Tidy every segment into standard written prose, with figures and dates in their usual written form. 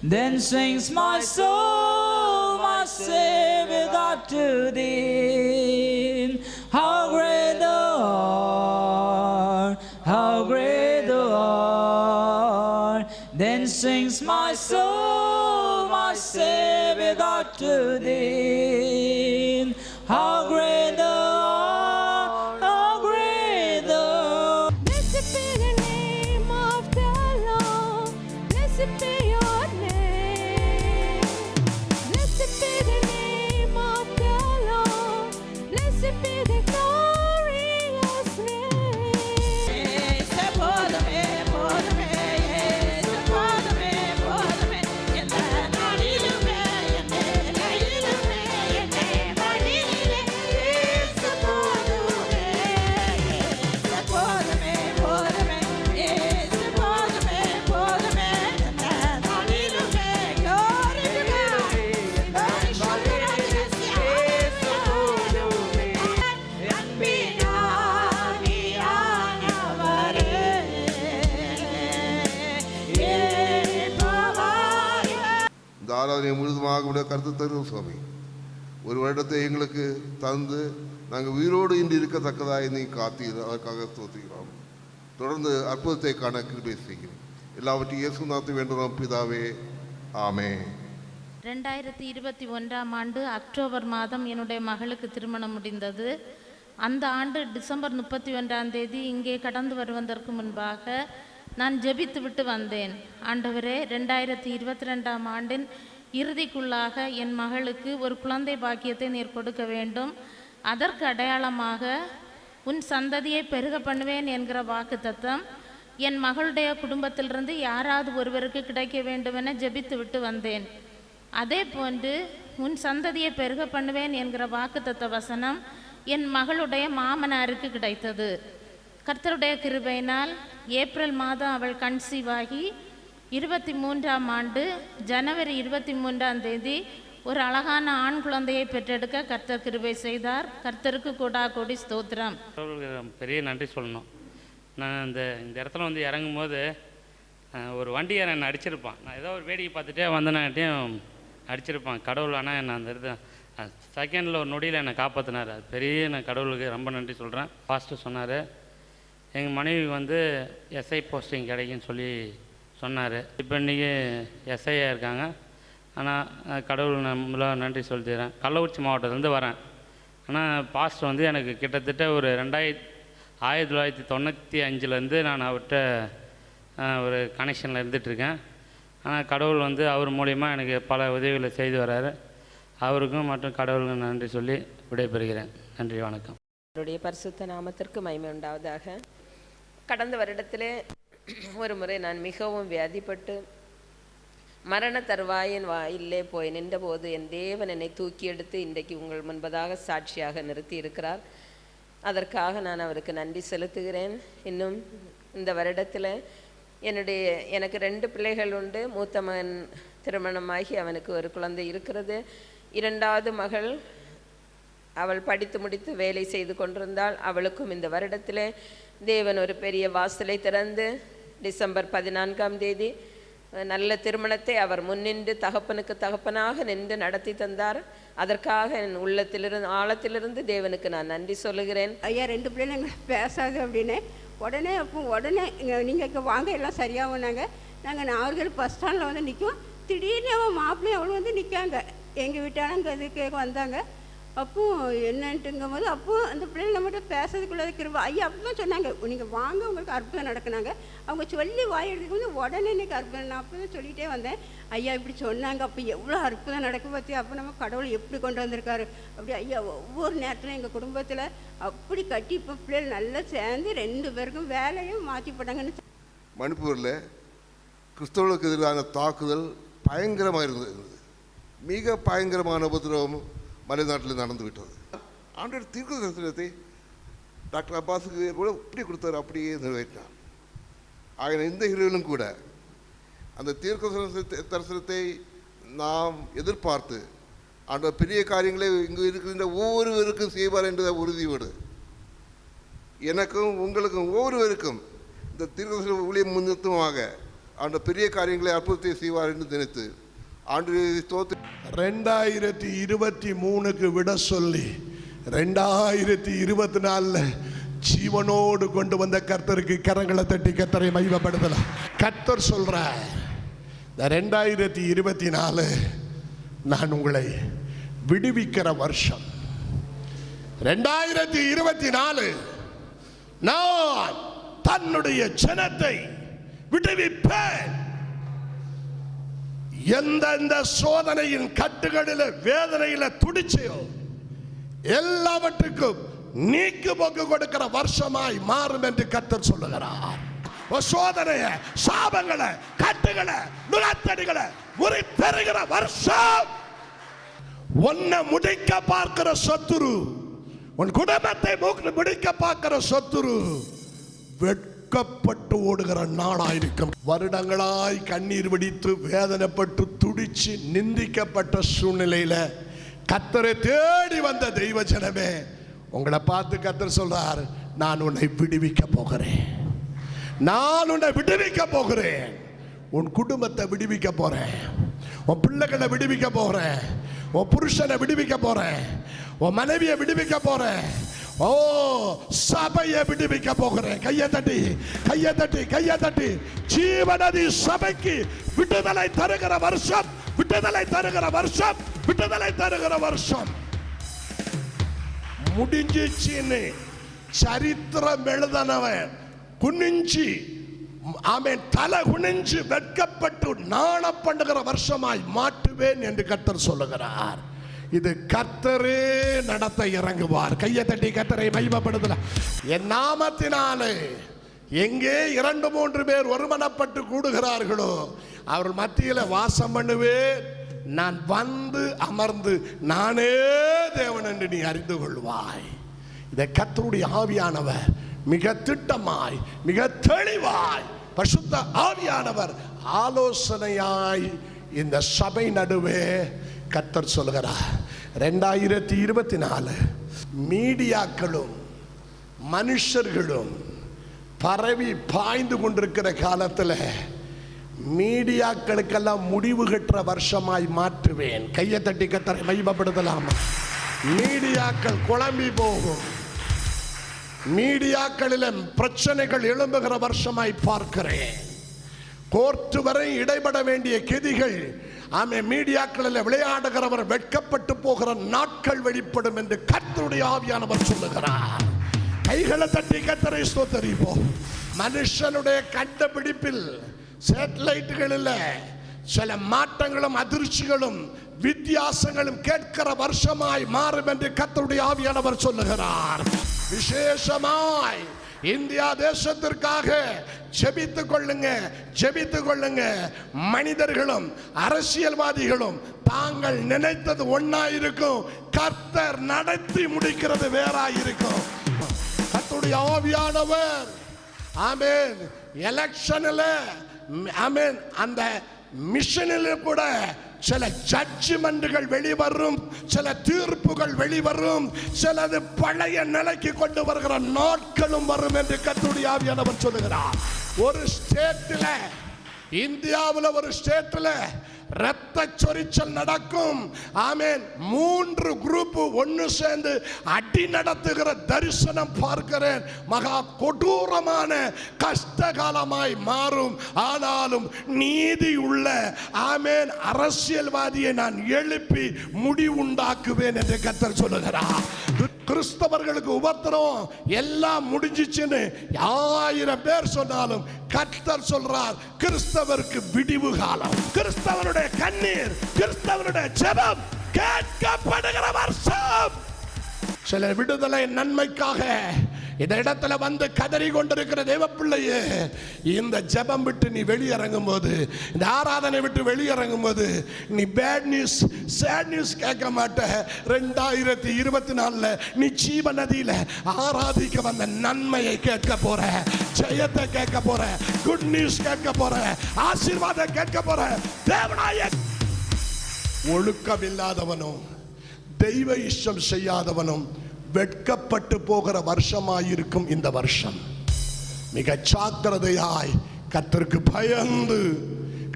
Then sings my soul, my Savior God to thee. How great thou art, how great thou art. Then sings my soul, my Savior God to thee. How great thou art, how great thou art. Blessed be the name of the Lord. Blessed be your name. Blessed be the name of the Lord. Blessed be the glorious name. இந்த ஆராதனை முழுதுமாக உடைய கருத்து தருவோம் சுவாமி. ஒரு வருடத்தை எங்களுக்கு தந்து நாங்கள் உயிரோடு இன்று இருக்கத்தக்கதாக நீ காத்தீர், அதற்காக ஸ்தோத்திக்கிறோம். தொடர்ந்து அற்புதத்தை காண கிருபை செய்கிறேன். எல்லாவற்றையும் இயேசு நாமத்தில் வேண்டுகிறோம் பிதாவே, ஆமென். 2021 ஆண்டு அக்டோபர் மாதம் என்னுடைய மகளுக்கு திருமணம் முடிந்தது. அந்த ஆண்டு டிசம்பர் 31 இங்கே கடந்து வருவதற்கு முன்பாக நான் ஜெபித்து விட்டு வந்தேன். ஆண்டவரே, 2022 ஆண்டின் இறுதிக்குள்ளாக என் மகளுக்கு ஒரு குழந்தை பாக்கியத்தை நீர் கொடுக்க வேண்டும். அதற்கு அடையாளமாக உன் சந்ததியை பெருக பண்ணுவேன் என்கிற வாக்குத்தத்தம் என் மகளுடைய குடும்பத்திலிருந்து யாராவது ஒருவருக்கு கிடைக்க வேண்டும் என ஜெபித்து விட்டு வந்தேன். அதே போன்று உன் சந்ததியை பெருக பண்ணுவேன் என்கிற வாக்குத்தத்த வசனம் என் மகளுடைய மாமனாருக்கு கிடைத்தது. கர்த்தருடைய கிருபையினால் ஏப்ரல் மாதம் அவள் கன்சீவ் ஆகி 23ஆம் ஆண்டு ஜனவரி 23 ஒரு அழகான ஆண் குழந்தையை பெற்றெடுக்க கர்த்தர் கிருபை செய்தார். கர்த்தருக்கு கோடி ஸ்தோத்திரம். பெரிய நன்றி சொல்லணும். நான் இந்த இடத்துல வந்து இறங்கும் போது ஒரு வண்டியை என்னை அடிச்சிருப்பான். நான் ஏதோ ஒரு வேடிக்கை பார்த்துட்டே வந்தனாட்டையும் அடிச்சிருப்பான் கடவுள். ஆனால் என்னை அந்த இடத்துல செகண்டில் ஒரு நொடியில் என்னை காப்பாற்றினார். அது பெரிய நான் கடவுளுக்கு ரொம்ப நன்றி சொல்கிறேன். ஃபாஸ்ட்டு சொன்னார், எங்கள் மனைவி வந்து எஸ்ஐ போஸ்டிங் கிடைக்குன்னு சொல்லி சொன்னார். இப்போ இன்றைக்கி எஸ்ஐயாக இருக்காங்க. ஆனால் கடவுள் நம்மள நன்றி சொல்லிக்கிறேன். கள்ளக்குறிச்சி மாவட்டத்துலேருந்து வரேன். ஆனால் பாஸ்டர் வந்து எனக்கு கிட்டத்தட்ட ஒரு 1995 நான் அவர்கிட்ட ஒரு கனெக்ஷனில் இருந்துகிட்ருக்கேன். ஆனால் கடவுள் வந்து அவர் மூலிமா எனக்கு பல உதவிகளை செய்து வர்றாரு. அவருக்கும் மற்றும் கடவுளுக்கும் நன்றி சொல்லி விடைபெறுகிறேன். நன்றி, வணக்கம். அவருடைய பரிசுத்த நாமத்திற்கு மகிமை உண்டாவதாக. கடந்த வருடத்திலே ஒரு முறை நான் மிகவும் வியாதிப்பட்டு மரண தருவாயின் வாயிலே போய் நின்றபோது என் தேவன் என்னை தூக்கி எடுத்து இன்றைக்கு உங்கள் முன்பதாக சாட்சியாக நிறுத்தி இருக்கிறார். அதற்காக நான் அவருக்கு நன்றி செலுத்துகிறேன். இன்னும் இந்த வருடத்தில் எனக்கு 2 பிள்ளைகள் உண்டு. மூத்த மகன் திருமணமாகி அவனுக்கு ஒரு குழந்தை இருக்கிறது. 2வது மகள் அவள் படித்து முடித்து வேலை செய்து கொண்டிருந்தாள். அவளுக்கும் இந்த வருடத்தில் தேவன் ஒரு பெரிய வாசலை திறந்து டிசம்பர் 14 நல்ல திருமணத்தை அவர் முன்னின்று தகப்பனுக்கு தகப்பனாக நின்று நடத்தி தந்தார். அதற்காக என் உள்ளத்திலிருந்து ஆழத்திலிருந்து தேவனுக்கு நான் நன்றி சொல்லுகிறேன். ஐயா 2 பிள்ளைங்க பேசாது அப்படின்னு உடனே நீங்கள் இங்கே வாங்க எல்லாம் சரியாகுனாங்க. நாங்கள் நாகர்கோவில் பஸ் ஸ்டாண்டில் வந்து நிற்கும். திடீர்னு அவன் மாப்பிள்ளையும் அவளும் வந்து நிற்காங்க. எங்கள் வீட்டானங்க இது கேட்க வந்தாங்க. அப்போ என்னன்ட்டுங்கும் போது அப்போ அந்த பிள்ளைங்க நம்மகிட்ட பேசுறதுக்குள்ள இருக்கிற ஐயா அப்படி தான் சொன்னாங்க, நீங்கள் வாங்க உங்களுக்கு அற்புதம் நடக்குனாங்க. அவங்க சொல்லி வாய் எடுத்துக்கு வந்து உடனே இன்னைக்கு அற்புதம். நான் அப்போ தான் சொல்லிகிட்டே வந்தேன், ஐயா இப்படி சொன்னாங்க, அப்போ எவ்வளோ அற்புதம் நடக்கும் பார்த்தி, அப்போ நம்ம கடவுள் எப்படி கொண்டு வந்திருக்காரு அப்படி. ஐயா ஒவ்வொரு நேரத்திலும் எங்கள் குடும்பத்தில் அப்படி கட்டி இப்போ பிள்ளைகள் நல்லா சேர்ந்து 2 பேருக்கும் வேலையும் மாற்றி போட்டாங்கன்னு. மணிப்பூரில் கிறிஸ்தவர்களுக்கு எதிரான தாக்குதல் பயங்கரமாக இருந்தது. மிக பயங்கரமான உபதிரவம் மலைநாட்டில் நடந்து விட்டது. ஆண்டவர் தீர்க்க தரிசனத்தை டாக்டர் அப்பாஸுக்கு கூட இப்படி கொடுத்தார், அப்படியே நிறைவேற்றினார். ஆகிய இந்த ஹீரோயிலும் கூட அந்த தீர்க்க தரிசனத்தை நாம் எதிர்பார்த்து ஆண்டவர் பெரிய காரியங்களை இங்கு இருக்கின்ற ஒவ்வொருவருக்கும் செய்வார் என்ற உறுதியோடு எனக்கும் உங்களுக்கும் ஒவ்வொருவருக்கும் இந்த தீர்க்க ஊழியம் முன்னிறுத்தமாக அந்த பெரிய காரியங்களை அற்புதத்தை செய்வார் என்று நினைத்து ஆண்டு தோத்து 2023க்கு விட சொல்லி 2024 ஜீவனோடு கொண்டு வந்த கர்த்தருக்கு கரங்களை தட்டி கர்த்தரை மகிமைப்படுத்தலாம். கர்த்தர் சொல்ற 2024 நான் உங்களை விடுவிக்கிற வருஷம். 2024 நான் தன்னுடைய ஜனத்தை விடுவிப்பேன். எந்தெந்த சோதனையின் கட்டுகளில் வேதனையில துடிச்சையோ எல்லாவற்றுக்கும் நீக்கு போக்கு கொடுக்கிற வருஷமாய் மாறும் என்று கர்த்தர் சொல்லுகிறார். சோதனைய சாபங்களை கட்டுகளை நுழத்தடிகளை முறித்தருகிற வருஷம். உன்னை முடிக்க பார்க்கிற சத்துரு, உன் குடும்பத்தை முடிக்க பார்க்கிற சத்துரு வெட்கப்பட்டு ஓடுகிற நாளாயிருக்கும். வருடங்களாய் கண்ணீர் வெடித்து வேதனைப்பட்டு துடிச்சு நிந்திக்கப்பட்ட சூழ்நிலையில கர்த்தரை தேடி வந்த தெய்வ ஜனமே, உங்களை பார்த்து கர்த்தர் சொல்றார், நான் உன்னை விடுவிக்க போகிறேன். நான் உன்னை விடுவிக்க போகிறேன். உன் குடும்பத்தை விடுவிக்க போறேன். உன் பிள்ளைகளை விடுவிக்க போறேன். உன் புருஷனை விடுவிக்க போறேன். உன் மனைவியை விடுவிக்க போறேன். ஓ, சபையை விடுவிக்க போகிறேன். கையை தட்டி கையை தட்டி கையை தட்டி. ஜீவநதி சபைக்கு விடுதலை தருகிற வருஷம், விடுதலை தருகிற வருஷம், விடுதலை தருகிற வருஷம். முடிஞ்சிச்சின்னு சரித்திரம் எழுதனவன் குனிஞ்சி ஆமென் தலை குனிஞ்சு வெட்கப்பட்டு நாணப்படுகிற வருஷமாய் மாற்றுவேன் என்று கர்த்தர் சொல்லுகிறார். இது கர்த்தரே நடத்த இறங்குவார். கையை தட்டி கர்த்தரை மகிமைப்படுத்தலாம். என் நாமத்தினாலே எங்கே 2-3 பேர் ஒருமனப்பட்டு கூடுகிறார்களோ அவர் மத்தியில் வாசம் பண்ணுவேன். நான் வந்து அமர்ந்து நானே தேவன் என்று நீ அறிந்து கொள்வாய். இதை கர்த்தருடைய ஆவியானவர் மிக திட்டமாய் மிக தெளிவாய் பரிசுத்த ஆவியானவர் ஆலோசனையாய் இந்த சபை நடுவே கர்த்தர் சொல்கிறார். 2024 மீடியாக்களும் மனுஷர்களும் பரவி பாய்ந்து கொண்டிருக்கிற காலத்தில் மீடியாக்களுக்கெல்லாம் முடிவு கட்டுற வருஷமாய் மாற்றுவேன். கையை தட்டி கர்த்தரை மகிமைப்படுத்தலாம். மீடியாக்கள் குழம்பி போகும். மீடியாக்களில் பிரச்சனைகள் எழும்புகிற வருஷமாய் பார்க்கிறேன். கோர்ட்டு வரை இடைபட வேண்டிய கெதிகள் ஆமே மீடியாக்களில் விளையாடுகிறவர் வெட்கப்பட்டு போகிற நாட்கள் வெளிப்படும் என்று கர்த்தருடைய ஆவியானவர் சொல்லுகிறார். கைகளை தட்டி கர்த்தரை ஸ்தோத்திரிப்போம். மனுஷனுடைய கண்டுபிடிப்பில் சேட்டலைட்டுகளில் சில மாற்றங்களும் அதிர்ச்சிகளும் வித்தியாசங்களும் கேட்கிற வருஷமாய் மாறும் என்று கர்த்தருடைய ஆவியானவர் சொல்லுகிறார். விசேஷமாய் இந்தியா தேசத்திற்காக ஜெபித்துக் கொள்ளுங்க, ஜெபித்துக் கொள்ளுங்க. மனிதர்களும் அரசியல்வாதிகளும் தாங்கள் நினைத்தது ஒன்னாயிருக்கும், கர்த்தர் நடத்தி முடிக்கிறது வேறாயிருக்கும். கர்த்தருடைய ஆவியானவர் ஆமென் எலெக்ஷனில் ஆமென் அந்த மிஷனில் கூட சில ஜட்ஜ்மெண்ட்கள் வெளிவரும், சில தீர்ப்புகள் வெளிவரும், சிலது பழைய நிலைக்கு கொண்டு வருகிற நாட்களும் வரும் என்று கர்த்தருடைய ஆவியானவர் சொல்லுகிறார். ஒரு ஸ்டேட்டில் இந்தியாவில் ஒரு ஸ்டேட்டில் இரத்த சொரிச்சல் நடக்கும். ஆமென் 3 குரூப் ஒன்று சேர்ந்து அடி நடத்துகிற தரிசனம் பார்க்கிறேன். மகா கொடூரமான கஷ்டகாலமாய் மாறும். ஆனாலும் நீதி உள்ள ஆமென் அரசியல்வாதியை நான் எழுப்பி முடிவுண்டாக்குவேன் என்று கர்த்தர் சொல்லுகிறார். கிறிஸ்தவர்களுக்கு உபத்திரம் எல்லாம் முடிஞ்சிச்சுன்னு 1000 பேர் சொன்னாலும் கர்த்தர் சொல்றார், கிறிஸ்தவருக்கு விடிவு காலம். கிறிஸ்தவனுடைய கண்ணீர், கிறிஸ்தவனுடைய ஜெபம் கேட்கப்படுகிற வருஷம். சில விடுதலை நன்மைக்காக இந்த இடத்துல வந்து கதறி கொண்டிருக்கிற தேவ பிள்ளையே, இந்த ஜெபம் விட்டு நீ வெளியிறங்கும் போது, இந்த ஆராதனை விட்டு வெளியிறங்கும் போது நீ பேட் நியூஸ் சேட் நியூஸ் கேட்க மாட்ட. 2024 நீ ஜீவ நதியில ஆராதிக்க வந்த நன்மையை கேட்க போற, ஜெயத்தை கேட்க போற, குட் நியூஸ் கேட்க போற, ஆசீர்வாதம் கேட்க போற. தேவனாய ஒழுக்கம் இல்லாதவனும் தெய்வ இஷ்டம் செய்யாதவனும் வெட்கப்பட்டு போகிற வருஷமாயிருக்கும் இந்த வருஷம். மிக ஜாக்கிரதையாய் கர்த்தருக்கு பயந்து,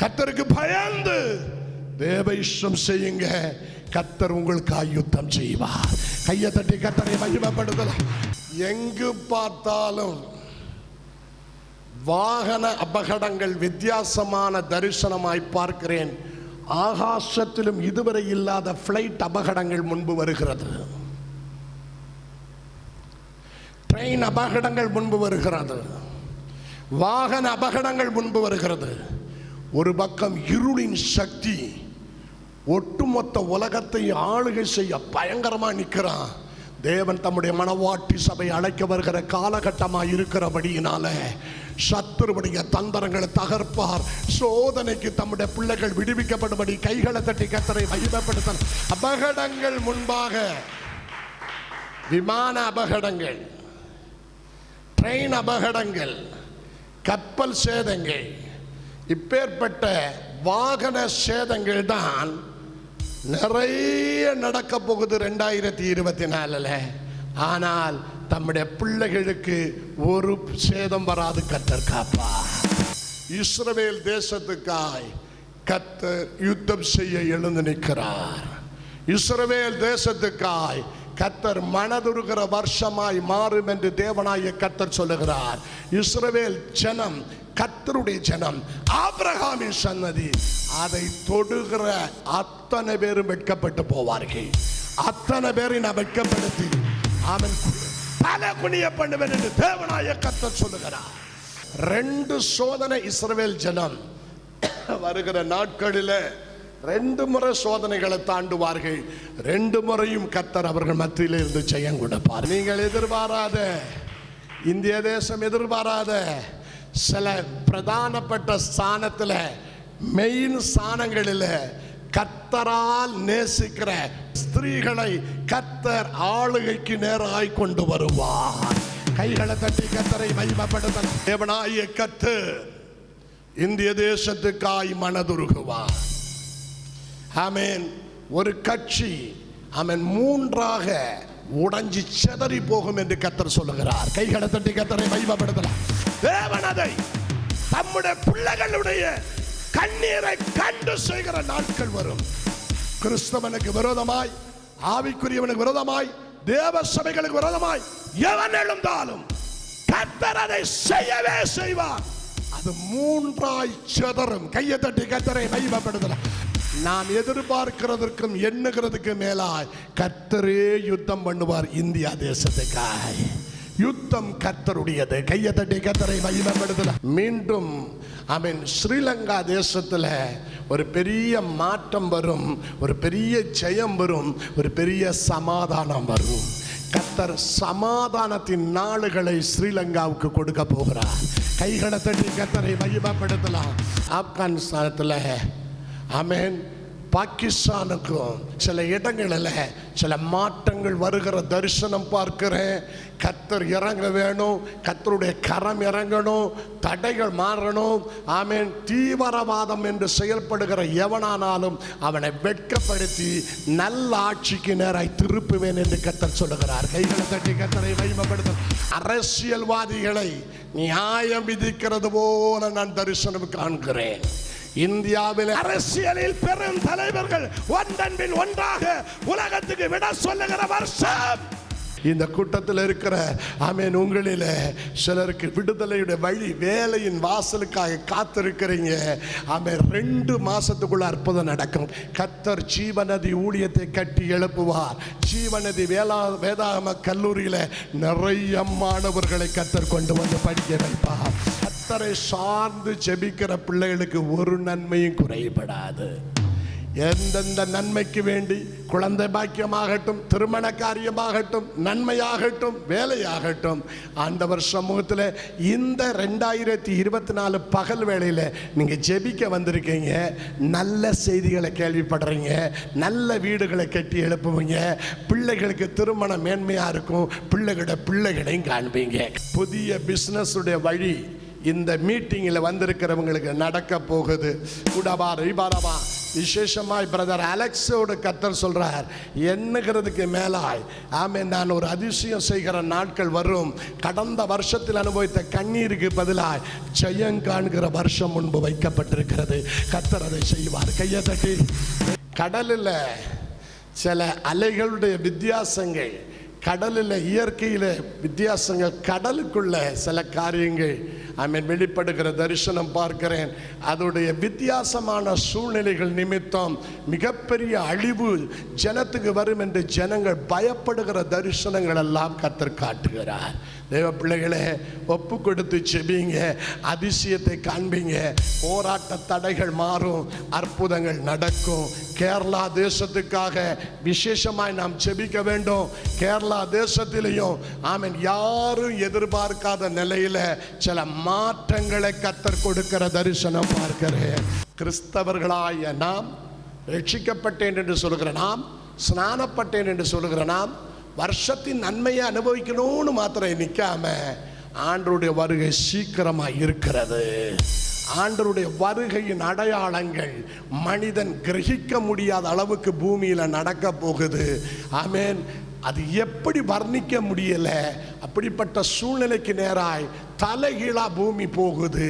கர்த்தருக்கு பயந்து தேவ இஷ்டம் செய்யுங்க. கர்த்தர் உங்களுக்கு யுத்தம் செய்வார். கையை தட்டி கர்த்தரை மகிமைப்படுத்தலாம். எங்கு பார்த்தாலும் வாகன அபகடங்கள் வித்தியாசமான தரிசனமாய் பார்க்கிறேன். ஆகாசத்திலும் இதுவரை இல்லாத ஃப்ளைட் அபகடங்கள் முன்பு வருகிறது. ட்ரெயின் அபகடங்கள் முன்பு வருகிறது. வாகன அபகடங்கள் முன்பு வருகிறது. ஒரு பக்கம் இருளின் சக்தி ஒட்டுமொத்த உலகத்தை ஆளுகை செய்ய பயங்கரமா நிற்கிறான். தேவன் தம்முடைய மனவாட்டி சபை அழைக்க வருகிற காலகட்டமாக இருக்கிறபடியினால சத்துருவுடைய தந்திரங்களை தகர்ப்பார். சோதனைக்கு தம்முடைய பிள்ளைகள் விடுவிக்கப்படும்படி கைகளை தட்டி கர்த்தரை மகிமைப்படுத்த. அபகடங்கள் முன்பாக, விமான அபகடங்கள், ட்ரெயின் அபகடங்கள், கப்பல் சேதங்கள், இப்பேற்பட்ட வாகன சேதங்கள் தான் நிறைய நடக்க போகுது 2024. ஆனால் தம்முடைய பிள்ளைகளுக்கு ஒரு சேதம் வராது. கர்த்தர் காப்பா. இஸ்ரவேல் தேசத்துக்காய் கர்த்தர் யுத்தம் செய்ய எழுந்து நிற்கிறார். இஸ்ரவேல் தேசத்துக்காய் கர்த்தர் மனதுருகிற வருஷமாய் மாறும் என்று தேவனாய கர்த்தர் சொல்லுகிறார். இஸ்ரவேல் ஜனம் கர்த்தருடைய ஜனம், ஆபிரகாமின் சன்னதி. அதை தொடுகிற அத்தனை பேரும் வெட்கப்பட்டு போவார்கள். அத்தனை பேரை நான் வெட்கப்படுத்தி அவன் தலை குனிய பண்ணுவேன் என்று தேவனாய கர்த்தர் சொல்லுகிறார். 2 சோதனை இஸ்ரவேல் ஜனம் வருகிற நாட்களில் 2 முறை சோதனைகளை தாண்டுவார்கள். 2 முறையும் கர்த்தர் அவர்கள் மத்தியில் இருந்து ஜெயம் கொடுப்பார். நீங்கள் எதிர்பாராத, இந்திய தேசம் எதிர்பாராத சில பிரதானப்பட்ட ஸ்தானத்தில், மெயின் ஸ்தானங்களில் கர்த்தரால் நேசிக்கிற ஸ்திரீகளை கர்த்தர் ஆளுகைக்கு நேராய் கொண்டு வருவார். கைகளை தட்டி கர்த்தரை மகிமைப்படுத்த. தேவனாகிய கர்த்தர் இந்திய தேசத்துக்காய் மனதுருகுவார். ஆமென். ஒரு கட்சி ஆமென் 3ஆக உடைஞ்சி செதறி போகும் என்று கர்த்தர் சொல்லுகிறார். கைகளை தட்டி கர்த்தரை மகிமைப்படுத்தலாம். தேவன் அதை தம்முடைய பிள்ளைகளுடைய கண்ணீரை கண்டு செய்கிற நாட்கள் வரும். கிறிஸ்தவனுக்கு விரோதமாய், ஆவிக்குரியவனுக்கு விரோதமாய், தேவ சபைகளுக்கு விரோதமாய் எவன் எழுந்தாலும் கர்த்தர் அதை செய்யவே செய்வார். அது 3ஆய் செதறும். கையை தட்டி கர்த்தரை மகிமைப்படுத்தலாம். நாம் எதிர்பார்க்கிறதற்கும் எண்ணுகிறதுக்கு மேலாய் கர்த்தரே யுத்தம் பண்ணுவார். இந்தியா தேசத்துக்காய் யுத்தம் கர்த்தருடையது. கையை தட்டி கர்த்தரை மகிமைப்படுத்தலாம். மீண்டும் ஆமென். ஸ்ரீலங்கா தேசத்தில் ஒரு பெரிய மாற்றம் வரும், ஒரு பெரிய ஜெயம் வரும், ஒரு பெரிய சமாதானம் வரும். கர்த்தர் சமாதானத்தின் நாளுகளை ஸ்ரீலங்காவுக்கு கொடுக்க போகிறார். கைகளை தட்டி கர்த்தரை மகிமைப்படுத்தலாம். ஆப்கானிஸ்தானத்தில் ஆமென், பாகிஸ்தானுக்கும் சில இடங்களில் சில மாற்றங்கள் வருகிற தரிசனம் பார்க்கிறேன். கர்த்தர் இறங்க வேணும், கர்த்தருடைய கரம் இறங்கணும், தடைகள் மாறணும். ஆமென். தீவிரவாதம் என்று செயல்படுகிற எவனானாலும் அவனை வெட்கப்படுத்தி நல்ல ஆட்சிக்கு நேராய் திருப்புவேன் என்று கர்த்தர் சொல்லுகிறார். கைகளை தட்டி கர்த்தரை மகிமைப்படுத்த. அரசியல்வாதிகளை நியாயம் விதிக்கிறது போல நான் தரிசனம் காண்கிறேன். இந்தியாவில் அரசியலில் பெரும் தலைவர்கள் ஒன்றன் பின் ஒன்றாக உலகத்துக்கு விட சொல்லுகிற வருஷம். இந்த கூட்டத்தில் இருக்கிற ஆமென், உங்களில் சிலருக்கு விடுதலையுடைய வழி, வேலையின் வாசலுக்காக காத்திருக்கிறீங்க. ஆமென். 2 மாசத்துக்குள்ள அற்புதம் நடக்கும். கர்த்தர் ஜீவநதி ஊழியத்தை கட்டி எழுப்புவார். ஜீவநதி வேதாகம கல்லூரியில் நிறைய மாணவர்களை கர்த்தர் கொண்டு வந்து படிக்க வைப்பார். கர்த்தரை சார்ந்து ஜெபிக்கிற பிள்ளைகளுக்கு ஒரு நன்மையும் குறைபடாது. எந்தெந்த நன்மைக்கு வேண்டி, குழந்தை பாக்கியமாகட்டும், திருமண காரியமாகட்டும், நன்மையாகட்டும், வேலையாகட்டும், ஆண்டவர் சமூகத்தில் இந்த 2024 பகல் வேளையில் நீங்கள் ஜெபிக்க வந்திருக்கீங்க. நல்ல செய்திகளை கேள்விப்படுறீங்க. நல்ல வீடுகளை கட்டி எழுப்புவீங்க. பிள்ளைகளுக்கு திருமணம் மேன்மையாக இருக்கும். பிள்ளைகளையும் காண்பீங்க. புதிய பிஸ்னஸுடைய வழி இந்த மீட்டிங்கில் வந்திருக்கிறவங்களுக்கு நடக்க போகுது. குடபா ரிபாரபா விசேஷமாய் பிரதர் அலெக்ஸோடு கர்த்தர் சொல்றார், எண்ணுகிறதுக்கு மேலாய் ஆமென் நான் ஒரு அதிசயம் செய்கிற நாட்கள் வரும். கடந்த வருஷத்தில் அனுபவித்த கண்ணீருக்கு பதிலாய் ஜெயம் காண்கிற வருஷம் முன்பு வைக்கப்பட்டிருக்கிறது. கர்த்தர் அதை செய்வார். கையை தட்டி. கடலில் சில அலைகளுடைய வித்தியாசங்கள், கடலில் இயற்கையில் வித்தியாசங்கள், கடலுக்குள்ள சில காரியங்கள் வெளிப்படுகிற தரிசனம் பார்க்கிறேன். அதோடைய வித்தியாசமான சூழ்நிலைகள் நிமித்தம் மிகப்பெரிய அழிவு ஜனத்துக்கு வரும் என்று ஜனங்கள் பயப்படுகிற தரிசனங்கள் எல்லாம் கர்த்தர் காட்டுகிறார். தேவ பிள்ளைகளே, ஒப்பு கொடுத்து செபிங்க, அதிசயத்தை காண்பீங்க. போராட்ட தடைகள் மாறும், அற்புதங்கள் நடக்கும். கேரளா தேசத்துக்காக விசேஷமாய் நாம் செபிக்க வேண்டும். கேரளா தேசத்திலையும் ஆமென் யாரும் எதிர்பார்க்காத நிலையில சில மாற்றங்களை கர்த்தர் கொடுக்கிற தரிசனம் பார்க்கிறேன். கிறிஸ்தவர்களாய நாம், ரட்சிக்கப்பட்டேன் என்று சொல்கிற நாம், ஸ்நானப்பட்டேன் என்று சொல்கிற நாம், வருஷத்தின் நன்மையை அனுபவிக்கணும்னு மாத்திரம் நிற்காம ஆண்டவருடைய வருகை சீக்கிரமாக இருக்கிறது. ஆண்டவருடைய வருகையின் அடையாளங்கள் மனிதன் கிரகிக்க முடியாத அளவுக்கு பூமியில் நடக்க போகுது. ஆமென். அது எப்படி வர்ணிக்க முடியல. அப்படிப்பட்ட சூழ்நிலைக்கு நேராய் தலைகீழா பூமி போகுது.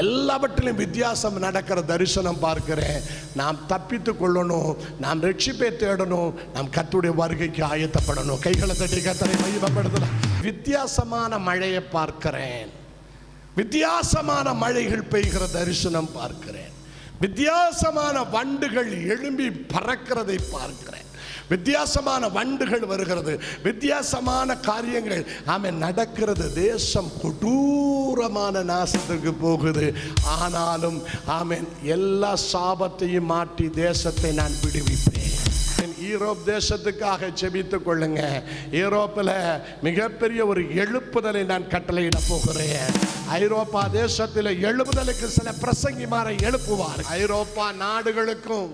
எல்லாவற்றிலும் வித்தியாசம் நடக்கிற தரிசனம் பார்க்கிறேன். நாம் தப்பித்து கொள்ளணும், நாம் ரட்சிப்பை தேடணும், நாம் கர்த்தருடைய வருகைக்கு ஆயத்தப்படணும். கைகளை தட்டி கர்த்தரை மகிமைப்படுத்தலாம். வித்தியாசமான மழையை பார்க்கிறேன். வித்தியாசமான மழைகள் பெய்கிற தரிசனம் பார்க்கிறேன். வித்தியாசமான வண்டுகள் எழும்பி பறக்கிறதை பார்க்கிறேன். வித்தியாசமான வண்டுகள் வருகிறது, வித்தியாசமான காரியங்கள் ஆமென் நடக்கிறது. தேசம் கொடூரமான நாசத்துக்கு போகுது. ஆனாலும் ஆமென் எல்லா சாபத்தையும் மாற்றி தேசத்தை நான் விடுவிப்பேன். யூரோப் தேசத்துக்காக ஜெபித்துக் கொள்ளுங்க. யூரோப்பில் மிகப்பெரிய ஒரு எழுப்புதலை நான் கட்டளையிட போகிறேன். ஐரோப்பா தேசத்தில் எழுப்புதலுக்கு சில பிரசங்கிமாரை எழுப்புவார். ஐரோப்பா நாடுகளுக்கும்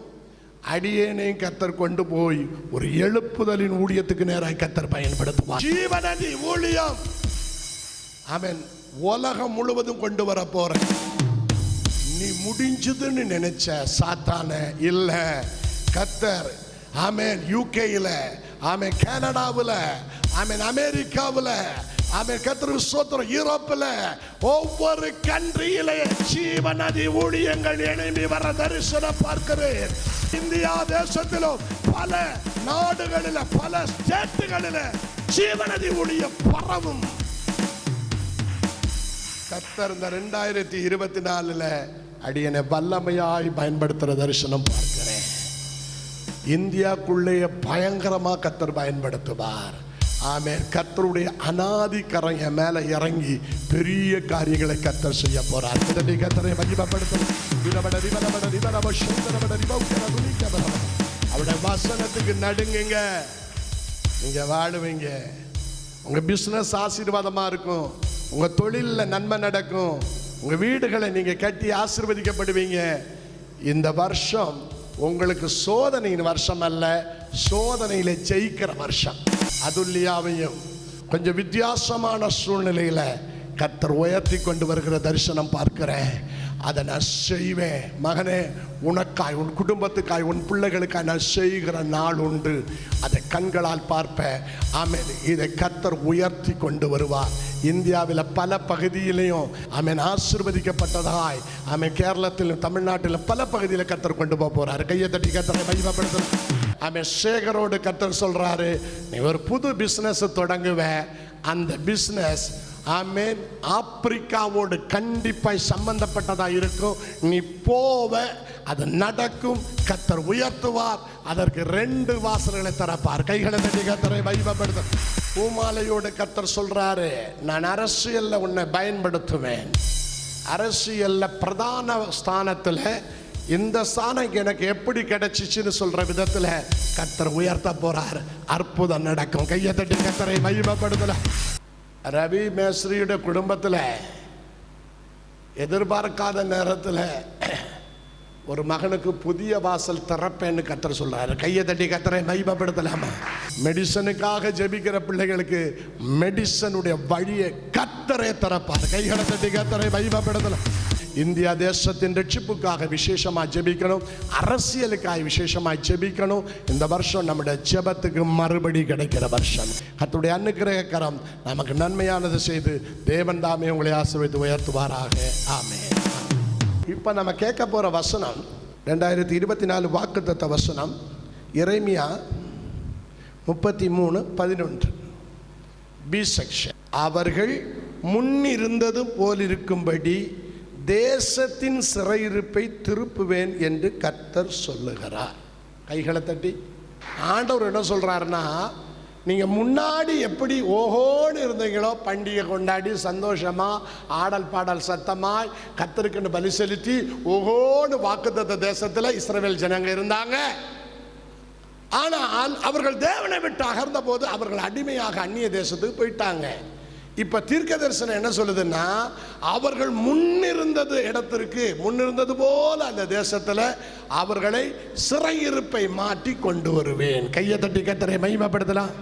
அடியேனையும் கர்த்தர் கொண்டு போய் ஒரு எழுப்புதலின் ஊழியத்துக்கு நேராக கர்த்தர் பயன்படுத்துவார். ஜீவநதி ஊழியம் ஆமென் உலகம் முழுவதும் கொண்டு வர போறேன். நீ முடிஞ்சதுன்னு நினைச்ச சாத்தான இல்ல, கர்த்தர் ஆமென் யூகேயில், ஆமென் கனடாவில், ஆமென் அமெரிக்காவில், ஆமென் கர்த்தருக்கு ஸ்தோத்திரம், யூரோப்பில் ஒவ்வொரு கண்ட்ரியிலே ஜீவநதி ஊழியங்கள் எழும்பி வர தரிசனம் பார்க்கிறேன். இந்தியா தேசத்திலும் பல நாடுகளில், பல ஸ்டேட்டுகளில் ஜீவநதி ஊழியம் பரவும். கர்த்தர் இந்த 2024 அடியனை வல்லமையாய் பயன்படுத்துகிற தரிசனம் பார்க்கிறேன். இந்தியாக்குள்ளேயே பயங்கரமாக கர்த்தர் பயன்படுத்துவார். ஆமென். கர்த்தருடைய அநாதி கரம் என் மேலே இறங்கி பெரிய காரியங்களை கர்த்தர் செய்ய போறார். கர்த்தரை மகிமைப்படுத்தணும். அவருடைய வசனத்துக்கு நடுங்குங்க, நீங்க வாழுவீங்க. உங்க பிசினஸ் ஆசீர்வாதமா இருக்கும், உங்க தொழிலில் நன்மை நடக்கும், உங்க வீடுகளை நீங்க கட்டி ஆசீர்வதிக்கப்படுவீங்க. இந்த வருஷம் உங்களுக்கு சோதனையின் வருஷம் அல்ல, சோதனையில ஜெயிக்கிற வருஷம். அதுல்லியாவையும் கொஞ்சம் வித்தியாசமான சூழ்நிலையில கர்த்தர் உயர்த்தி கொண்டு வருகிற தரிசனம் பார்க்கிறேன். அதை நான் செய்வேன். மகனே, உனக்காய், உன் குடும்பத்துக்காய், உன் பிள்ளைகளுக்காய் நான் செய்கிற நாள் உண்டு. அதை கண்களால் பார்ப்பேன். ஆமென். இதை கர்த்தர் உயர்த்தி கொண்டு வருவார். இந்தியாவில் பல பகுதியிலையும் ஆமென் ஆசீர்வதிக்கப்பட்டதாய், ஆமென் கேரளத்திலும் தமிழ்நாட்டிலும் பல பகுதியில் கர்த்தர் கொண்டு போக போறாரு. கையை தட்டி கர்த்தரை மகிமைப்படுத்தணும். ஆமென். சேகரோடு கர்த்தர் சொல்றாரு, நீ ஒரு புது பிஸ்னஸ் தொடங்குவேன். அந்த பிஸ்னஸ் ஆமென் ஆப்பிரிக்காவோடு கண்டிப்பாய் சம்பந்தப்பட்டதா இருக்கும். நீ போவ, அது நடக்கும். கர்த்தர் உயர்த்துவார். அதற்கு 2 வாசல்களை திறப்பார். கைகளை தட்டி கர்த்தரை மகிமைப்படுத்த. பூமாலையோடு கர்த்தர் சொல்றாரு, நான் அரசியல்ல உன்னை பயன்படுத்துவேன். அரசியல்ல பிரதான ஸ்தானத்தில் இந்த ஸ்தானம் எனக்கு எப்படி கிடைச்சிச்சுன்னு சொல்ற விதத்தில் கர்த்தர் உயர்த்த போறார். அற்புதம் நடக்கும். கையை தட்டி கர்த்தரை மகிமைப்படுத்தல. ரவி மேஸ்ரியுடைய குடும்பத்தில் எதிர்பார்க்காத நேரத்தில் ஒரு மகனுக்கு புதிய வாசல் திறப்பேன்னு கர்த்தர் சொல்றாரு. கையை தட்டி கர்த்தரை மகிமைப்படுத்தலாமா? மெடிசனுக்காக ஜெபிக்கிற பிள்ளைகளுக்கு மெடிசனுடைய வழியை கர்த்தரை திறப்பார். கைகளை தட்டி கர்த்தரை மகிமைப்படுத்தலாம். இந்தியா தேசத்தின் ரட்சிப்புக்காக விசேஷமாக ஜெபிக்கணும், அரசியலுக்காக விசேஷமாக ஜெபிக்கணும். இந்த வருஷம் நம்முடைய ஜெபத்துக்கு மறுபடி கிடைக்கிற வருஷம். கர்த்தருடைய அனுக்கிரக கரம் நமக்கு நன்மையானது செய்து தேவன் தாமே உங்களை ஆசீர்வதித்து உயர்த்துவாராக. ஆமென். இப்போ நம்ம கேட்க போகிற வசனம் 2024 வாக்குத்தத்த வசனம், எரேமியா 33:11 பி செக்ஷன். அவர்கள் முன்னிருந்தது போலிருக்கும்படி தேசத்தின் சிறையிருப்பை திருப்புவேன் என்று கர்த்தர் சொல்லுகிறார். கைகளை தட்டி ஆண்டவர் என்ன சொல்கிறாருன்னா, நீங்கள் முன்னாடி எப்படி ஓஹோன்னு இருந்தீங்களோ, பண்டிகை கொண்டாடி சந்தோஷமாக ஆடல் பாடல் சத்தமாய் கர்த்தருக்குன்னு பலி செலுத்தி ஓஹோன்னு வாக்குத்தத்த தேசத்தில் இஸ்ரவேல் ஜனங்க இருந்தாங்க. ஆனால் அவர்கள் தேவனை விட்டு அகர்ந்த போது அவர்கள் அடிமையாக அந்நிய தேசத்துக்கு போயிட்டாங்க. இப்போ தீர்க்க தரிசனம் என்ன சொல்லுதுன்னா, அவர்கள் முன்னிருந்தது இடத்திற்கு முன்னிருந்தது போல அந்த தேசத்தில் அவர்களை சிறையிருப்பை மாற்றி கொண்டு வருவேன். கையை தட்டி கர்த்தரை மகிமைப்படுத்தலாம்.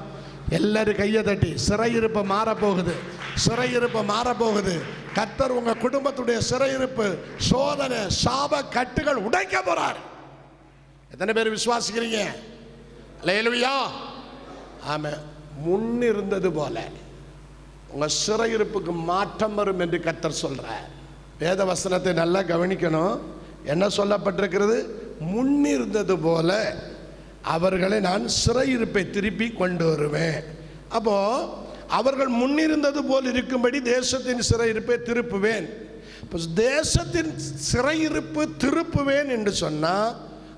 எல்லாரும் கையை தட்டி. சிறையிருப்பு மாறப்போகுது, சிறையிருப்பு மாறப்போகுது. கர்த்தர் உங்கள் குடும்பத்துடைய சிறையிருப்பு, சோதனை, சாப கட்டுகள் உடைக்க போறார். எத்தனை பேர் விசுவாசிக்கிறீங்க? அல்லேலூயா. ஆமென். முன்னிருந்தது போல உங்கள் சிறையிருப்புக்கு மாற்றம் வரும் என்று கர்த்தர் சொல்கிறார். வேத வசனத்தை நல்லா கவனிக்கணும். என்ன சொல்லப்பட்டிருக்கிறது? முன்னிருந்தது போல அவர்களை நான் சிறையிருப்பை திருப்பி கொண்டு வருவேன். அப்போ அவர்கள் முன்னிருந்தது போல் இருக்கும்படி தேசத்தின் சிறையிருப்பை திருப்புவேன். இப்போ தேசத்தின் சிறையிருப்பு திருப்புவேன் என்று சொன்னால்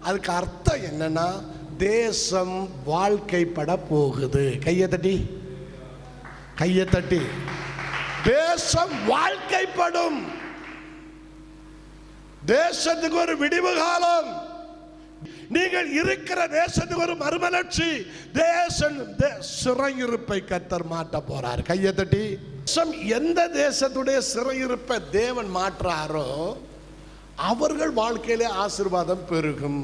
அதுக்கு அர்த்தம் என்னன்னா, தேசம் வாழ்க்கைப்பட போகுது. கையை தட்டி, கையை தட்டி. தேசம் வாழ்க்கைப்படும். தேசத்துக்கு ஒரு விடிவு காலம். நீங்கள் இருக்கிற தேசத்துக்கு ஒரு மறுமலர்ச்சி. தேசம் சிறையிருப்பை கர்த்தர் மாற்ற போறார். கையை தட்டி. எந்த தேசத்துடைய சிறையிருப்பை தேவன் மாற்றாரோ அவர்கள் வாழ்க்கையிலே ஆசீர்வாதம் பெருகும்.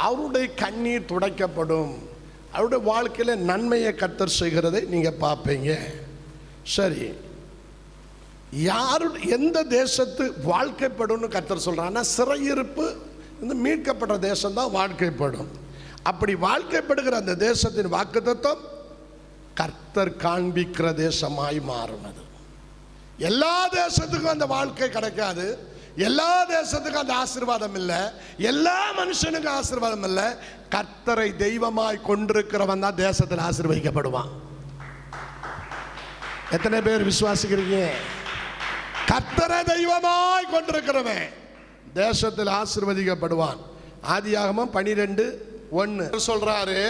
அவருடைய கண்ணீர் துடைக்கப்படும். அவருடைய வாழ்க்கையில நன்மையை கர்த்தர் செய்கிறதை நீங்க பார்ப்பீங்க. சரி, யாரு எந்த தேசத்து வாழ்க்கைப்படும் கர்த்தர் சொல்றான்னா, சிறையிருப்பு இந்த மீட்கப்பட்ட தேசம் தான் வாழ்க்கைப்படும். அப்படி வாழ்க்கைப்படுகிற அந்த தேசத்தின் வாக்குத்தத்தம் கர்த்தர் காண்பிக்கிற தேசமாய் மாறுனது. எல்லா தேசத்துக்கும் அந்த வாழ்க்கை கிடைக்காது, எல்லா தேசத்துக்கும் அந்த ஆசீர்வாதம் இல்லை, எல்லா மனுஷனுக்கும் ஆசீர்வாதம் இல்லை. கர்த்தரை தெய்வமாய் கொண்டிருக்கிறவன் தான் தேசத்தில் ஆசீர்வதிக்கப்படுவான். எத்தனை பேர் விசுவாசிக்கிறீங்க? கர்த்தரை தெய்வமாய் கொண்டிருக்கிறவன் தேசத்தில் ஆசீர்வதிக்கப்படுவான். ஆதியாகமம் 12:1 சொல்றாரு,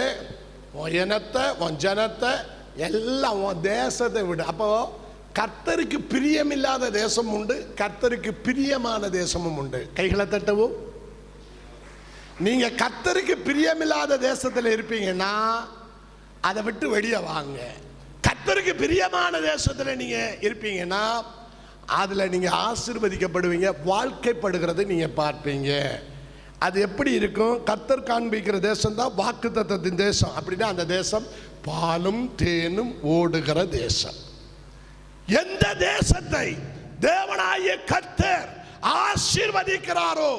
உன் இனத்தை உன் ஜனத்தை எல்லாம் உன் தேசத்தை விடு. அப்போ கர்த்தருக்கு பிரியமில்லாத தேசம் உண்டு, கர்த்தருக்கு பிரியமான தேசமும் உண்டு. கைகளை தட்டவும். நீங்க கர்த்தருக்கு பிரியமில்லாத தேசத்தில் இருப்பீங்கன்னா அதை விட்டு வெளியே வாங்க. கர்த்தருக்கு பிரியமான தேசத்தில் நீங்க இருப்பீங்கன்னா அதுல நீங்க ஆசீர்வதிக்கப்படுவீங்க, வாழ்க்கைப்படுகிறது நீங்க பார்ப்பீங்க. அது எப்படி இருக்கும்? கர்த்தர் காண்பிக்கிற தேசம் தான் வாக்குத்தத்தத்தின் தேசம். அப்படின்னா அந்த தேசம் பாலும் தேனும் ஓடுகிற தேசம். எந்த தேசத்தை தேவனாகிய கர்த்தர் ஆசீர்வதிக்கிறாரோ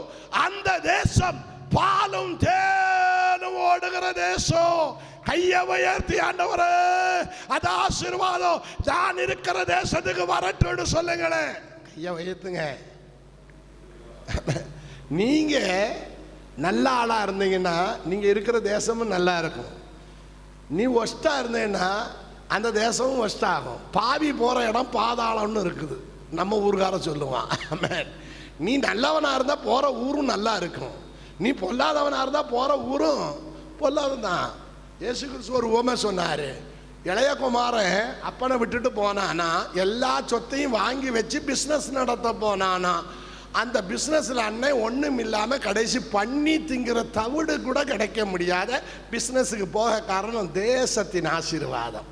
அந்த தேசம் பாலும் தேனும் ஓடுகிற தேசம். கையை உயர்த்தி, ஆண்டவரே அது ஆசீர்வாதம் நான் இருக்கிற தேசத்துக்கு வரட்டும்னு சொல்லுங்களேன். கையை உயர்த்துங்க. நீங்க நல்ல ஆளா இருந்தீங்கன்னா நீங்க இருக்கிற தேசமும் நல்லா இருக்கும். நீ ஒஸ்டா இருந்தேன்னா அந்த தேசமும் ஒஸ்ட் ஆகும். பாவி போற இடம் பாதாளம்னு இருக்குது, நம்ம ஊருக்கார சொல்லுவான். நீ நல்லவனா இருந்தா போற ஊரும் நல்லா இருக்கும், நீ பொல்லாதவனா இருந்தா போற ஊரும் பொல்லாததான். இயேசு கிறிஸ்து ஒரு உவமை சொன்னாரு. இளையகுமாரன் அப்பனை விட்டுட்டு போனானா, எல்லா சொத்தையும் வாங்கி வச்சு பிஸ்னஸ் நடத்த போனானா, அந்த பிஸ்னஸில் அண்ணன் ஒன்றும் இல்லாமல் கடைசி பண்ணி திங்கிற தவிடு கூட கிடைக்க முடியாத பிஸ்னஸுக்கு போக காரணம் தேசத்தின் ஆசீர்வாதம்.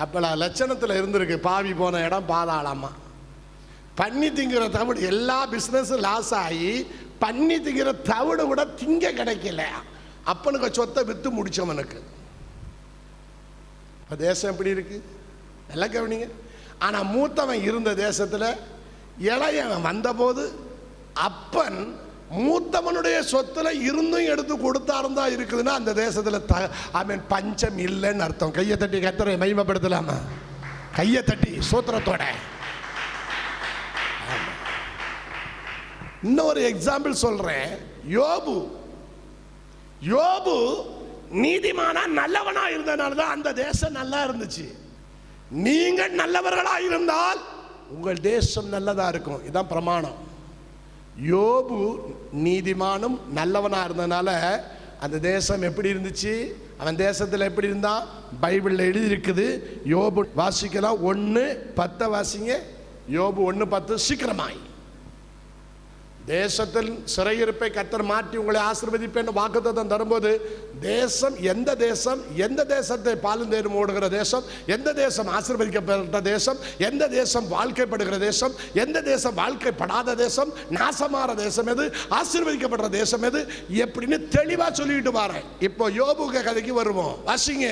அப்போ லட்சணத்தில் இருந்திருக்கு. பாவி போன இடம் பாதாளமா. பண்ணி திங்கிற தவிடு, எல்லா பிஸ்னஸும் லாஸ் ஆகி பண்ணி திங்கிற தவிடு கூட திங்க கிடைக்கல. அப்பனுக்கு சொத்தை விற்று முடிச்சவனுக்கு. இப்போ தேசம் எப்படி இருக்கு? நல்லா கவனிங்க. ஆனால் மூத்தவன் இருந்த தேசத்தில் இளையவன் வந்தபோது அப்பன் மூத்தவனுடைய சொத்துல இருந்தும் எடுத்து கொடுத்தாருந்தா இருக்குதுன்னா அந்த தேசத்துல அவன் பஞ்சம் இல்லைன்னு அர்த்தம். கையை தட்டி கர்த்தரை மகிமைப்படுத்தலாமா? கையை தட்டி சோத்திரத்தோட. இன்னொரு எக்ஸாம்பிள் சொல்றேன். யோபு நீதிமானா நல்லவனா இருந்தனால தான் அந்த தேசம் நல்லா இருந்துச்சு. நீங்கள் நல்லவர்களா இருந்தால் உங்கள் தேசம் நல்லதா இருக்கும். இதுதான் பிரமாணம். யோபு நீதிமானும் நல்லவனா இருந்தனால அந்த தேசம் எப்படி இருந்துச்சு? அவன் தேசத்தில் எப்படி இருந்தான்? பைபிளில் எழுதி இருக்குது. யோபு வாசிக்கலாம். 1:10 வாசிங்க. யோபு 1:10. சீக்கிரமாய். தேசத்தில் சிறையிருப்பை கர்த்தர் மாற்றி உங்களை ஆசீர்வதிப்பேன் வாக்குத்தத்தம் தரும்போது தேசம் எந்த தேசத்தை பாலுந்தேனும் ஓடுகிற தேசம், எந்த தேசம் ஆசீர்வதிக்கப்பட்ட தேசம், எந்த தேசம் வாழ்க்கைப்படுகிற தேசம், எந்த தேசம் வாழ்க்கைப்படாத தேசம், நாசமாற தேசம் எது, ஆசீர்வதிக்கப்படுற தேசம் எது, எப்படின்னு தெளிவா சொல்லிட்டு வரேன். இப்போ யோபுக்கு கதைக்கு வருவோம். வாசிங்க.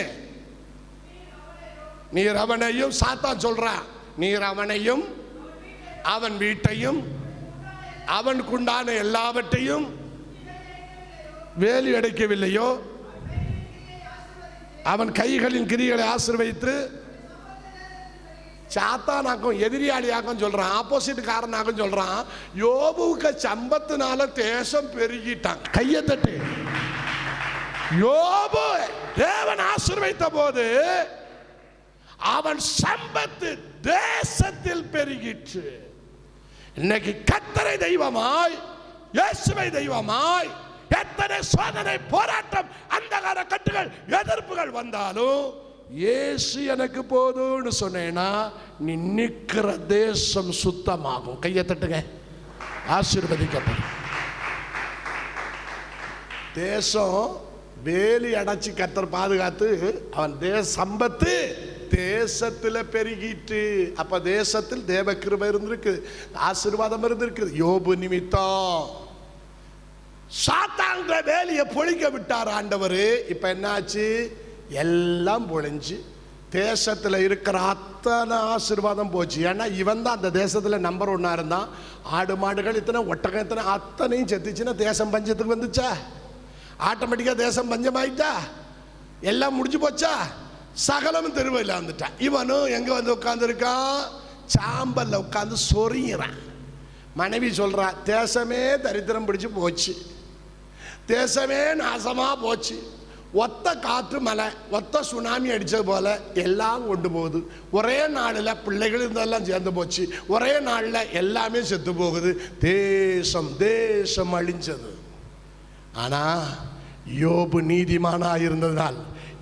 நீர் அவனையும், சாத்தான் சொல்றான், நீர் அவனையும் அவன் வீட்டையும் அவனுக்குண்டான எல்லாவற்றையும் வேலி அடைக்கவில்லையோ, அவன் கைகளின் கிரிகளை ஆசீர்வதித்து சாத்தானாக்கும் எதிரியாளியாக்கும் சொல்றான், ஆப்போசிட் காரனாக்கும் சொல்றான். யோபுவுக்கு சம்பத்தினால தேசம் பெருகிட்டான். கையை தட்டு. யோபு தேவன் ஆசீர்வதித்த போது அவன் சம்பத்து தேசத்தில் பெருகிற்று. இன்னைக்கு கர்த்தரை தெய்வமாய், இயேசுவை தெய்வமாய், எத்தனை சோதனை, போராட்டம், அந்தகார கட்டுகள், எதிர்ப்புகள் வந்தாலும் இயேசு எனக்கு போதும்னு சொன்னேன்னா நீ நிற்கிற தேசம் சுத்தமாகும். கையை தட்டுங்க. ஆசீர்வதிக்கப்படும். தேசம் வேலி அடைச்சி கர்த்தர் பாதுகாத்து அவன் சம்பத்து தேசத்தில் பெருகிட்டு. அப்ப தேசத்தில் தேவ கிருபை இருந்திருக்கு, ஆசீர்வாதம் இருந்திருக்கு. யோபு நிமித்தம் சாத்தான்ற வேலையை பொழிக்க விட்டார் ஆண்டவர். இப்ப என்னாச்சு? எல்லாம் பொழிஞ்சு தேசத்தில் இருக்கிற அத்தனை ஆசீர்வாதம் போச்சு. ஏன்னா இவன் தான் அந்த தேசத்தில் நம்பர் 1 இருந்தான். ஆடு மாடுகள் இத்தனை, ஒட்டகம் இத்தனை, அத்தனையும் செத்துச்சுன்னா தேசம் பஞ்சத்துக்கு வந்துச்சா? ஆட்டோமேட்டிக்கா தேசம் பஞ்சமாயிட்டா? எல்லாம் முடிஞ்சு போச்சா? சகலமும் தெருவில் வந்துட்டான். இவனும் எங்க வந்து உட்கார்ந்துருக்கான்? சாம்பல்ல உட்கார்ந்து சொறிகிறான். மனைவி சொல்றா, தேசமே தரித்திரம் பிடிச்சு போச்சு, தேசமே நாசமா போச்சு, ஒத்த காற்று மலை, ஒத்த சுனாமி அடிச்சது போல எல்லாம் கொண்டு போகுது. ஒரே நாளில் பிள்ளைகள் இருந்தெல்லாம் சேர்ந்து போச்சு, ஒரே நாளில் எல்லாமே செத்து போகுது. தேசம் அழிஞ்சது. ஆனா யோபு நீதிமானா இருந்ததால்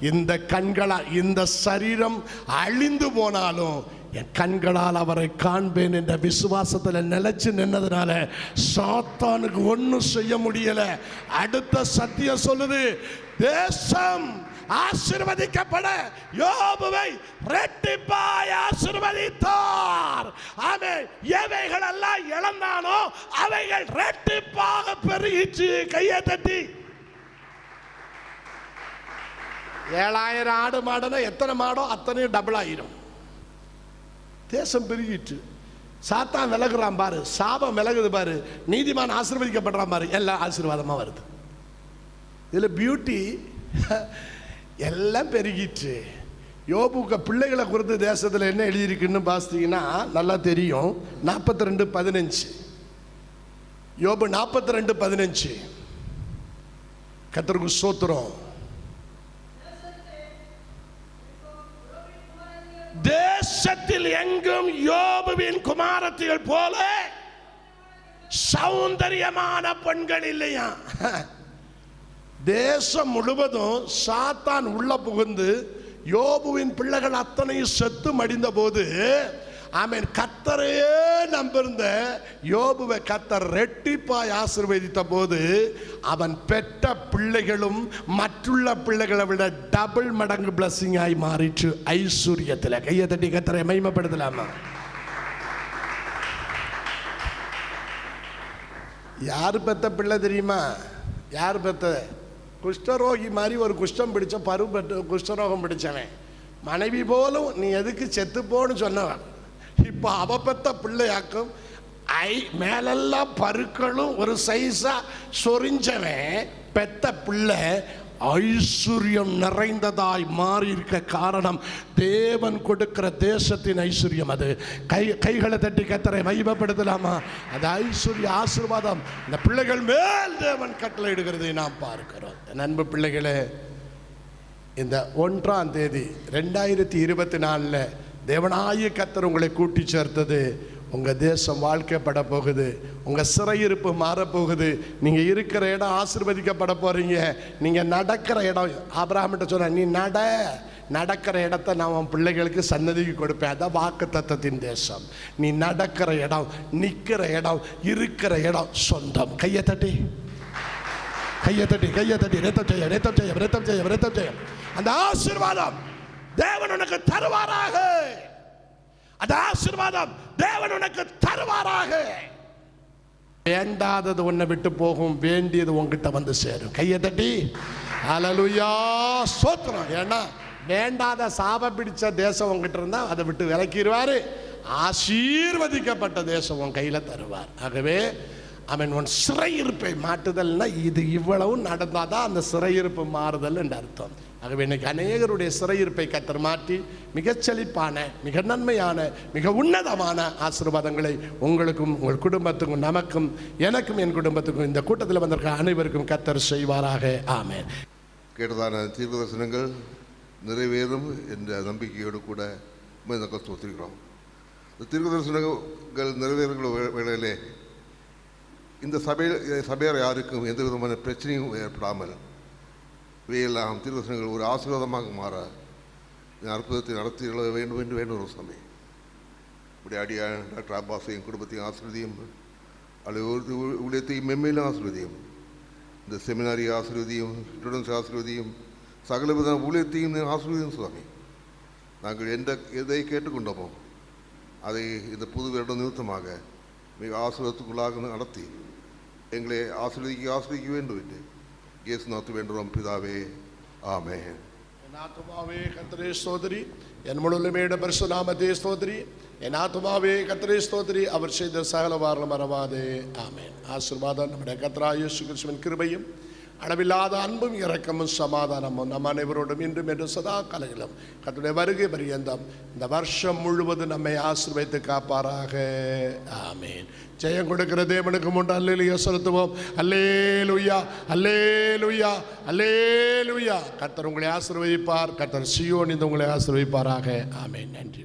இந்த கண்களால், இந்த சரீரம் அழிந்து போனாலும் என் கண்களால் அவரை காண்பேன் என்ற விசுவாசத்தில் நிலைச்சு நின்னதுனால சாத்தானுக்கு ஒன்றும் செய்ய முடியல. அடுத்த சத்தியம் சொல்லுது, தேசம் ஆசீர்வதிக்கப்பட யோபுவை இரட்டிப்பாய் ஆசீர்வதித்தார். அவன் எவைகள் எல்லாம் இழந்தானோ அவைகள் இரட்டிப்பாக பெருகிச்சு. கையை தட்டி. 7000 ஆடு மாடுனா எத்தனை மாடோ அத்தனையும் டபுள் ஆயிரும். தேசம் பெருகிட்டு. சாத்தான் விலகுறான் பாரு, சாபம் விலகுது பாரு, நீதிமான் ஆசீர்வதிக்கப்படுறான் பாரு, எல்லாம் ஆசீர்வாதமா வருது. இதுல பியூட்டி எல்லாம் பெருகிட்டு. யோபுக்கு பிள்ளைகளை குறித்து தேசத்தில் என்ன எழுதியிருக்குன்னு பார்த்தீங்கன்னா நல்லா தெரியும். 42:15. யோபு 42:15. கர்த்தருக்கு ஸ்தோத்திரம். தேசத்தில் எங்கும் யோபுவின் குமாரத்திகள் போல சௌந்தரியமான பெண்கள் இல்லையா? தேசம் முழுவதும் சாத்தான் உள்ள புகுந்து யோபுவின் பிள்ளைகள் அத்தனையும் செத்து மடிந்த போது ஆமென், கர்த்தரையே நம்பிருந்த யோபுவை கர்த்தர் ரெட்டிப்பாய் ஆசீர்வதித்த போது அவன் பெற்ற பிள்ளைகளும் மற்றுள்ள பிள்ளைகளை விட டபுள் மடங்கு பிளஸிங் ஆகி மாறிற்று ஐஸ்வர்யத்தில். கையை தட்டி கர்த்தரை மகிமைப்படுத்தலாமா? யார் பெற்ற பிள்ளை தெரியுமா? யார் பெற்ற? குஷ்டரோகி மாதிரி ஒரு குஷ்டம் பிடிச்ச குஷ்டரோகம் பிடிச்சவன் மனைவி போலும் நீ எதுக்கு செத்து போன்னு சொன்னவன். இப்போ அவ பெத்த பிள்ளையாக்கும் மேலெல்லாம் பருக்களும் ஒரு சைஸா சொரிஞ்சவன் பெத்த பிள்ளை ஐஸ்வர்யம் நிறைந்ததாய் மாறி இருக்க காரணம் தேவன் கொடுக்கிற தேசத்தின் ஐஸ்வர்யம். அது கைகளை தட்டி கத்தரை மகிமைப்படுத்தலாமா? அது ஐஸ்வர்ய ஆசீர்வாதம் இந்த பிள்ளைகள் மேல் தேவன் கட்டளை இடுகிறதை நாம் பார்க்கிறோம். அன்பு பிள்ளைகளே, இந்த 1ஆம் தேதி 2024 தேவனாய கத்தர் உங்களை கூட்டி சேர்த்தது. உங்கள் தேசம் வாழ்க்கைப்பட போகுது. உங்கள் சிறையிருப்பு மாறப்போகுது. நீங்கள் இருக்கிற இடம் ஆசீர்வதிக்கப்பட போகிறீங்க. நீங்கள் நடக்கிற இடம், ஆபிரகாம்கிட்ட சொன்ன, நீ நடக்கிற இடத்த நான் உன் பிள்ளைகளுக்கு சன்னதிக்கு கொடுப்பேன். அதான் வாக்கு தத்தத்தின் தேசம். நீ நடக்கிற இடம், நிற்கிற இடம், இருக்கிற இடம் சொந்தம். கையை தட்டி ரத்தம் செய்யும். அந்த ஆசீர்வாதம் தேவன் உனக்கு தருவாராக. அந்த ஆசீர்வாதம் தேவன் உனக்கு தருவாராக. வேண்டாதது உன்னை விட்டு போகும், வேண்டியது உன்கிட்ட வந்து சேரும். கையை தட்டி ஹல்லேலூயா ஸ்தோத்திரம். ஏன்னா வேண்டாத சாப பிடிச்ச தேசம் உங்ககிட்ட இருந்தா அதை விட்டு விலக்கிடுவாரு. ஆசீர்வதிக்கப்பட்ட தேசம் உன் கையில தருவார். ஆகவே அவன் உன் சிறையிருப்பை மாற்றுதல்னா இது இவ்வளவு நடந்தாதான் அந்த சிறையிருப்பு மாறுதல் என்று அர்த்தம். ஆகவே இன்னைக்கு அநேகருடைய சிறையிருப்பை கத்தர் மாற்றி மிகச்செழிப்பான, மிக நன்மையான, மிக உன்னதமான ஆசீர்வாதங்களை உங்களுக்கும், உங்கள் குடும்பத்துக்கும், நமக்கும், எனக்கும், என் குடும்பத்துக்கும், இந்த கூட்டத்தில் வந்திருக்க அனைவருக்கும் கத்தர் செய்வாராக. ஆமென். கேட்டதான தீர்க்கதரிசனங்கள் நிறைவேறும் என்ற நம்பிக்கையோடு கூட ஒத்துக்கிறோம். இந்த தீர்க்கதரிசனங்கள் நிறைவேறுகிற வேளையிலே இந்த சபையார் யாருக்கும் எந்த விதமான பிரச்சனையும் ஏற்படாமல் இவையெல்லாம் தீர்க்கதரிசனங்கள் ஒரு ஆசீர்வாதமாக மாற அற்புதத்தை நடத்தி வேண்டும் என்று வேண்டும் ஒரு சமயம். இப்படி அடியா டாக்டர் அப்பாஸையும் குடும்பத்தையும் ஆசீர்வதியும், அல்லது ஊழியத்தையும் மென்மேலும் ஆசீர்வதியும், இந்த செமினாரி ஆசீர்வதியும், ஸ்டூடெண்ட்ஸ் ஆசீர்வதியும், சகலவித ஊழியத்தையும் ஆசீர்வதியும் சுவாமி. நாங்கள் எதை கேட்டுக்கொண்டோமோ அதை இந்த புது வருடம் நிமித்தமாக மிக ஆசீர்வாதத்துக்குள்ளாக நடத்தி எங்களை ஆசீர்வதிக்க வேண்டும் என்று இயேசுநாத்து வேண்டுகிறோம் பிதாவே. ஆமென். என் ஆத்துமாவே கர்த்தரை ஸ்தோத்திரி, என் முழுமையோட பரிசுநாமத்தை ஸ்தோத்திரி. என் ஆத்துமாவே கர்த்தரை ஸ்தோத்திரி, அவர் செய்த சகல வாரம் மறவாதே. ஆமென். ஆசீர்வாதம் நம்முடைய கர்த்தராகிய இயேசு கிறிஸ்துவின் கிருபையும் அளவில்லாத அன்பும் இரக்கமும் சமாதானமும் நம் அனைவரோடும் இன்றும் என்று சதா காலங்களிலும் கர்த்தருடைய வருகை பரியந்தம் இந்த வருஷம் முழுவதும் நம்மை ஆசீர்வதித்து காப்பாராக. ஆமென். ஜெயம் கொடுக்கிற தேவனுக்கு முன் அல்லேலூயா செலுத்துவோம். அல்லேலூயா, அல்லேலூயா, அல்லேலூயா. கர்த்தர் உங்களை ஆசீர்வதிப்பார். கர்த்தர் சீயோன் இந்த உங்களை ஆசீர்வதிப்பாராக. ஆமென். நன்றி.